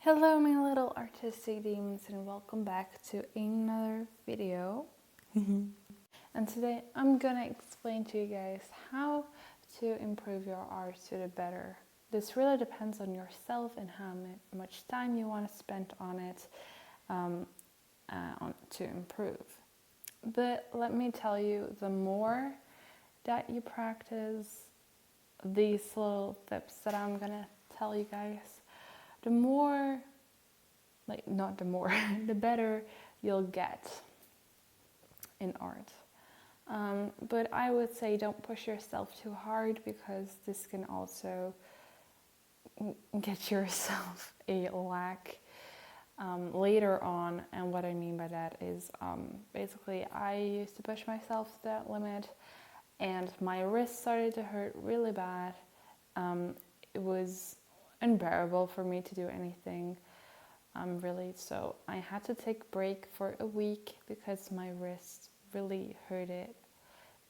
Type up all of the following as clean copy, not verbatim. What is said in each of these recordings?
Hello my little artistic demons and welcome back to another video. And today I'm gonna explain to you guys how to improve your art to the better. This really depends on yourself and how much time you want to spend on it to improve. But let me tell you, the more that you practice these little tips that I'm gonna tell you guys, the more, not the more, the better you'll get in art. But I would say don't push yourself too hard, because this can also get yourself a lack later on. And what I mean by that is basically I used to push myself to that limit and my wrist started to hurt really bad. It was unbearable for me to do anything really, so I had to take a break for a week because my wrist really hurt it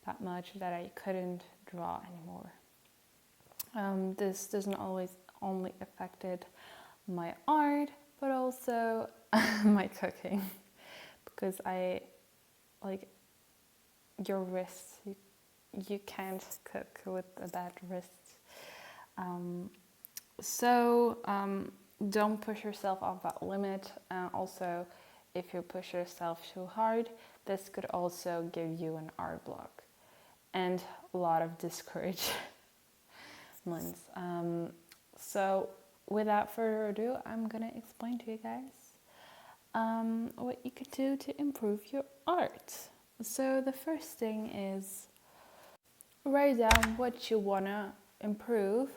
that much that I couldn't draw anymore. This doesn't always only affected my art but also my cooking, because I like your wrist, you can't cook with a bad wrist. So don't push yourself off that limit. Also, if you push yourself too hard, this could also give you an art block and a lot of discouragements. So without further ado, I'm gonna explain to you guys what you could do to improve your art. So the first thing is write down what you wanna improve,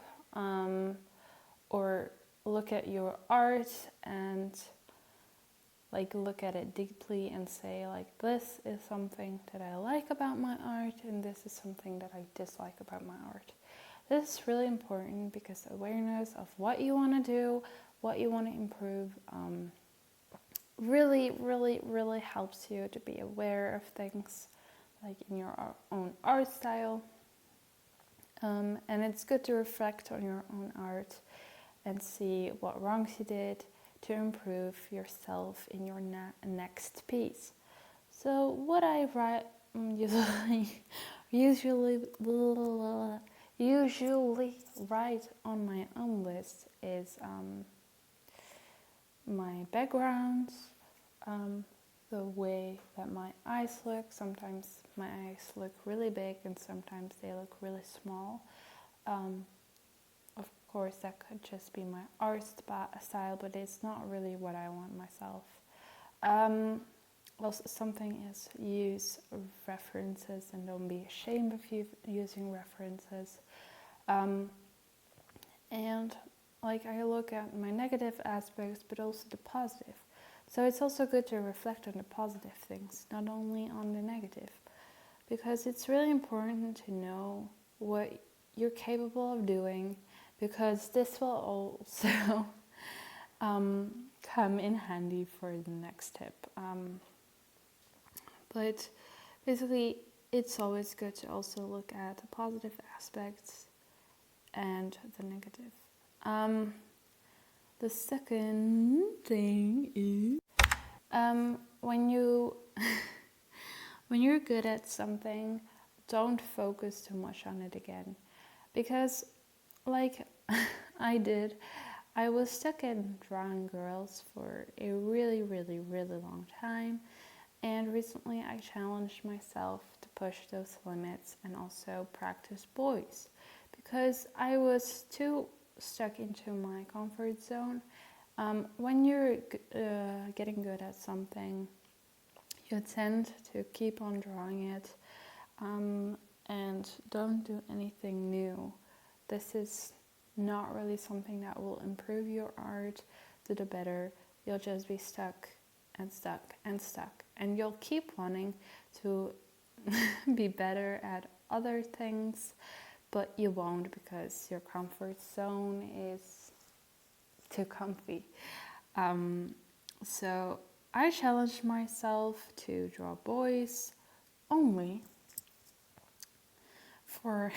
or look at your art and look at it deeply and say this is something that I like about my art and this is something that I dislike about my art. This is really important because awareness of what you want to do, what you want to improve, really helps you to be aware of things in your own art style. And it's good to reflect on your own art and see what wrongs you did to improve yourself in your next piece. So what I write usually write on my own list is my backgrounds, the way that my eyes look. Sometimes my eyes look really big and sometimes they look really small. Of course, that could just be my art style, but it's not really what I want myself. Also, something is use references and don't be ashamed of using references. And I look at my negative aspects, but also the positive. So it's also good to reflect on the positive things, not only on the negative, because it's really important to know what you're capable of doing, because this will also come in handy for the next tip. But basically, it's always good to also look at the positive aspects and the negative. The second thing is when you're good at something, don't focus too much on it again, because I did, I was stuck in drawing girls for a really long time, and recently I challenged myself to push those limits and also practice boys, because I was too stuck into my comfort zone. When you're getting good at something, you tend to keep on drawing it and don't do anything new. This is not really something that will improve your art to the better. You'll just be stuck and stuck and stuck, and you'll keep wanting to be better at other things, but you won't, because your comfort zone is too comfy. So I challenged myself to draw boys only for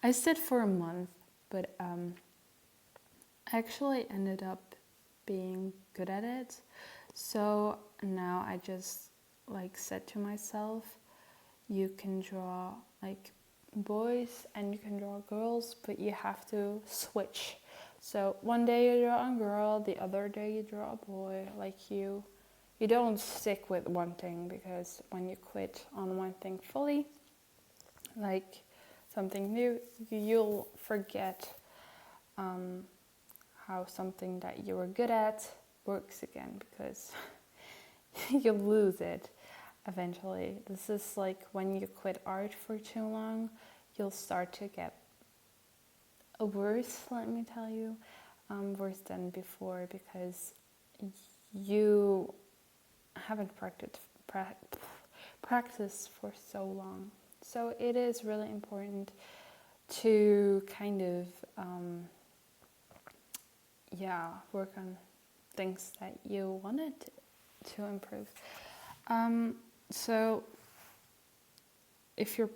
I said for a month, but I actually ended up being good at it. So now I just like said to myself, you can draw like boys and you can draw girls, but you have to switch. So one day you draw a girl, the other day you draw a boy. Like you don't stick with one thing, because when you quit on one thing fully, like something new, you'll forget how something that you were good at works again, because you lose it eventually. This is like when you quit art for too long, you'll start to get worse, let me tell you, worse than before, because you haven't practiced for so long. So it is really important to kind of work on things that you wanted to improve. So if you're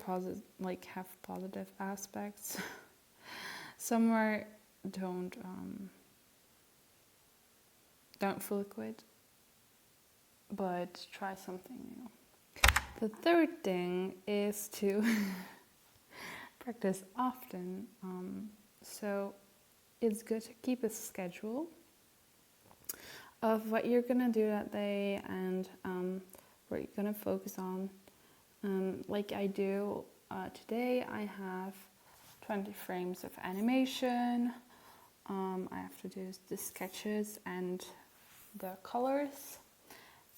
have positive aspects somewhere, don't fully quit, but try something new. The third thing is to practice often. So it's good to keep a schedule of what you're gonna do that day and what you're gonna focus on. Like I do today, I have 20 frames of animation. I have to do the sketches and the colors,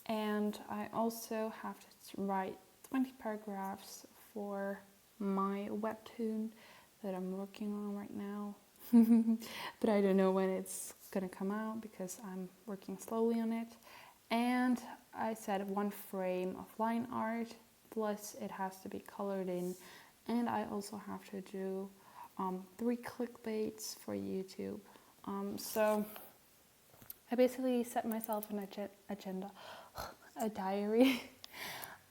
and I also have to write 20 paragraphs for my webtoon that I'm working on right now. But I don't know when it's gonna come out because I'm working slowly on it. And I said 1 frame of line art, plus it has to be colored in, and I also have to do 3 clickbaits for YouTube. So I basically set myself an agenda, a diary,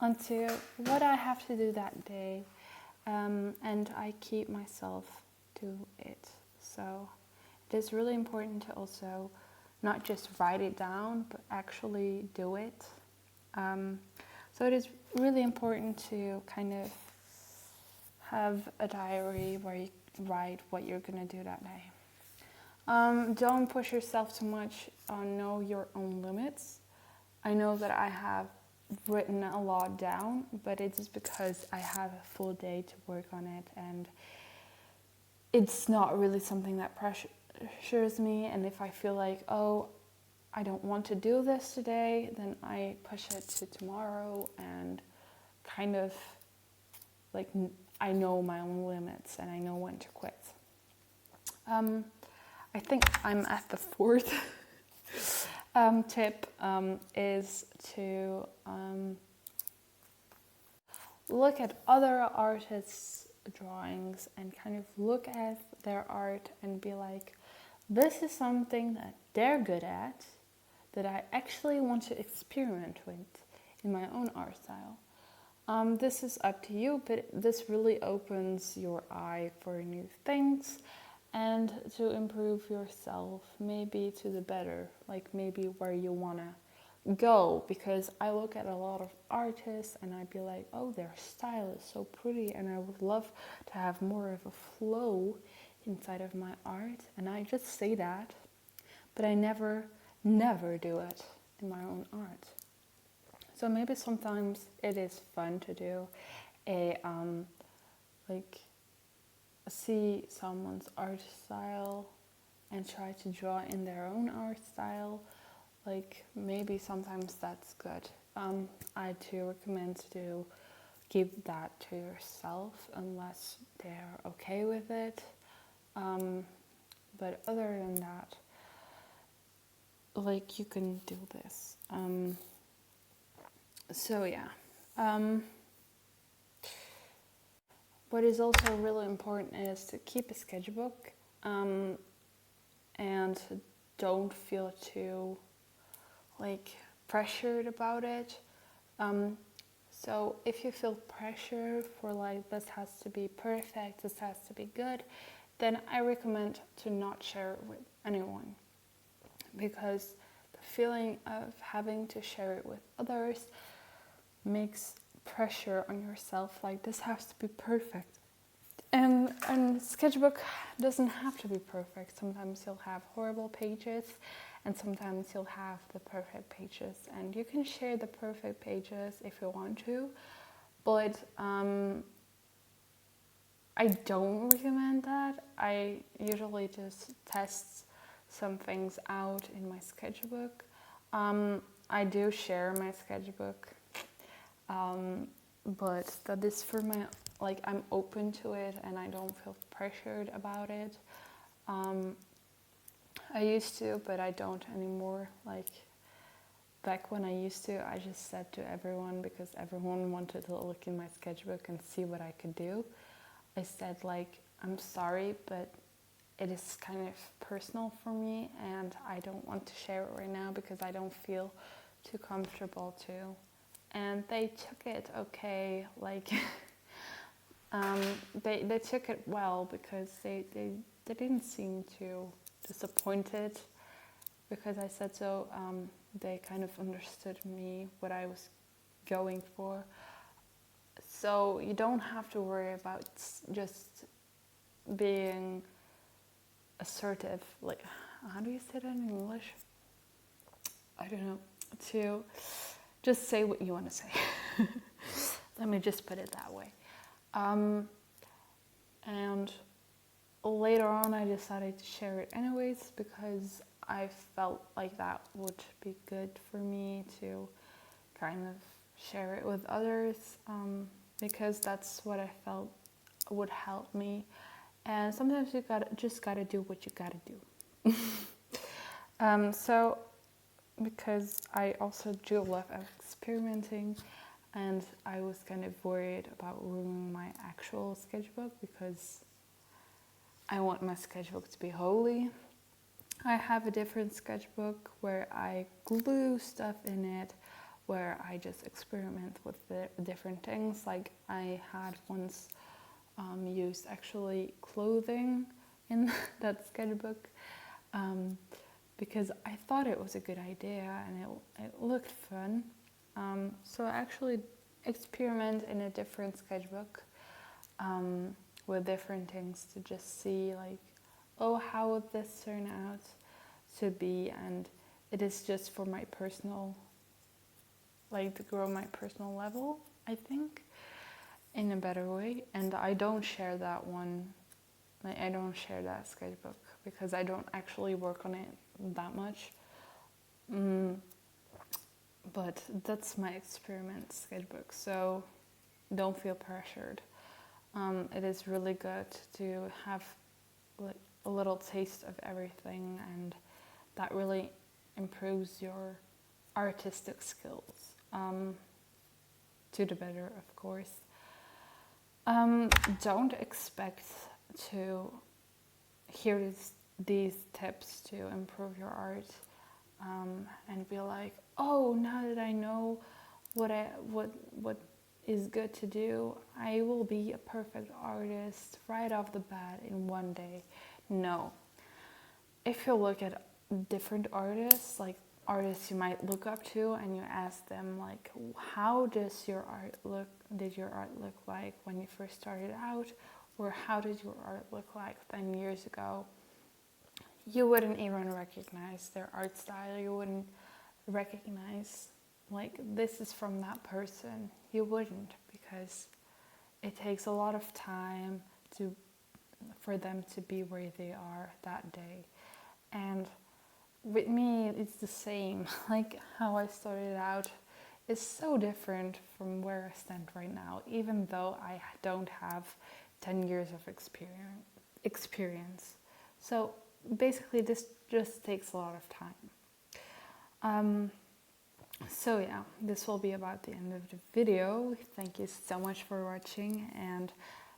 onto what I have to do that day, and I keep myself to it. So it is really important to also not just write it down, but actually do it. So it is really important to kind of have a diary where you write what you're gonna do that day. Don't push yourself too much. Know your own limits. I know that I have written a lot down, but it's because I have a full day to work on it, and it's not really something that pressures me. And if I feel like, oh, I don't want to do this today, then I push it to tomorrow, and kind of like I know my own limits and I know when to quit. I think I'm at the 4th tip, is to look at other artists' drawings and kind of look at their art and be like, this is something that they're good at that I actually want to experiment with in my own art style. This is up to you, but this really opens your eye for new things and to improve yourself, maybe to the better, like maybe where you want to go. Because I look at a lot of artists and I'd be like, oh, their style is so pretty, and I would love to have more of a flow inside of my art. And I just say that, but I never do it in my own art. So maybe sometimes it is fun to do a see someone's art style and try to draw in their own art style. Like maybe sometimes that's good. I do recommend to keep that to yourself unless they're okay with it. But other than that, like you can do this. So yeah. What is also really important is to keep a sketchbook, and don't feel too pressured about it. So if you feel pressure for this has to be perfect, this has to be good, then I recommend to not share it with anyone, because the feeling of having to share it with others makes pressure on yourself, like this has to be perfect. And sketchbook doesn't have to be perfect. Sometimes you'll have horrible pages, and sometimes you'll have the perfect pages. And you can share the perfect pages if you want to, but I don't recommend that. I usually just test some things out in my sketchbook. I do share my sketchbook, but that is for my, like, I'm open to it and I don't feel pressured about it. I used to, but I don't anymore. Like, back when I used to, I just said to everyone, because everyone wanted to look in my sketchbook and see what I could do, I said, like, I'm sorry, but it is kind of personal for me and I don't want to share it right now because I don't feel too comfortable to. And they took it okay, like they took it well, because they didn't seem too disappointed because I said so. They kind of understood me, what I was going for. So you don't have to worry about just being assertive, like, how do you say that in English? I don't know. To just say what you want to say. Let me just put it that way. And later on I decided to share it anyways, because I felt like that would be good for me to kind of share it with others, because that's what I felt would help me. And sometimes you just gotta do what you gotta do. So because I also do love experimenting, and I was kind of worried about ruining my actual sketchbook, because I want my sketchbook to be holy. I have a different sketchbook where I glue stuff in it, where I just experiment with the different things. Like, I had once used actually clothing in that sketchbook, because I thought it was a good idea and it looked fun. So I actually experiment in a different sketchbook with different things to just see, like, oh, how would this turn out to be? And it is just for my personal, like, to grow my personal level, I think, in a better way. And I don't share that one, like, I don't share that sketchbook because I don't actually work on it that much. But that's my experiment sketchbook, so don't feel pressured. It is really good to have, like, a little taste of everything, and that really improves your artistic skills, to the better, of course. Don't expect to hear these tips to improve your art, and be like, oh, now that I know what is good to do, I will be a perfect artist right off the bat in one day. No. If you look at different artists, like artists you might look up to, and you ask them, like, how does your art look? Did your art look like when you first started out, or how did your art look like 10 years ago? You wouldn't even recognize their art style. You wouldn't recognize, like, this is from that person. You wouldn't, because it takes a lot of time for them to be where they are that day. And with me, it's the same. Like, how I started out is so different from where I stand right now, even though I don't have 10 years of experience. So basically, this just takes a lot of time. So yeah, this will be about the end of the video. Thank you so much for watching, and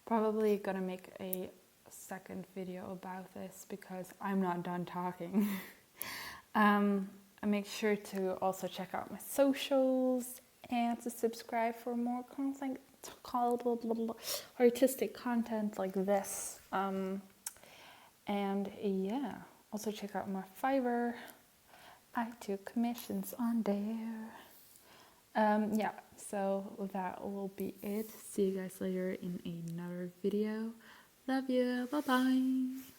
probably gonna make a second video about this because I'm not done talking. Make sure to also check out my socials and to subscribe for more content called artistic content like this. And yeah, also check out my Fiverr. I do commissions on there. Yeah, so that will be it. See you guys later in another video. Love you. Bye bye.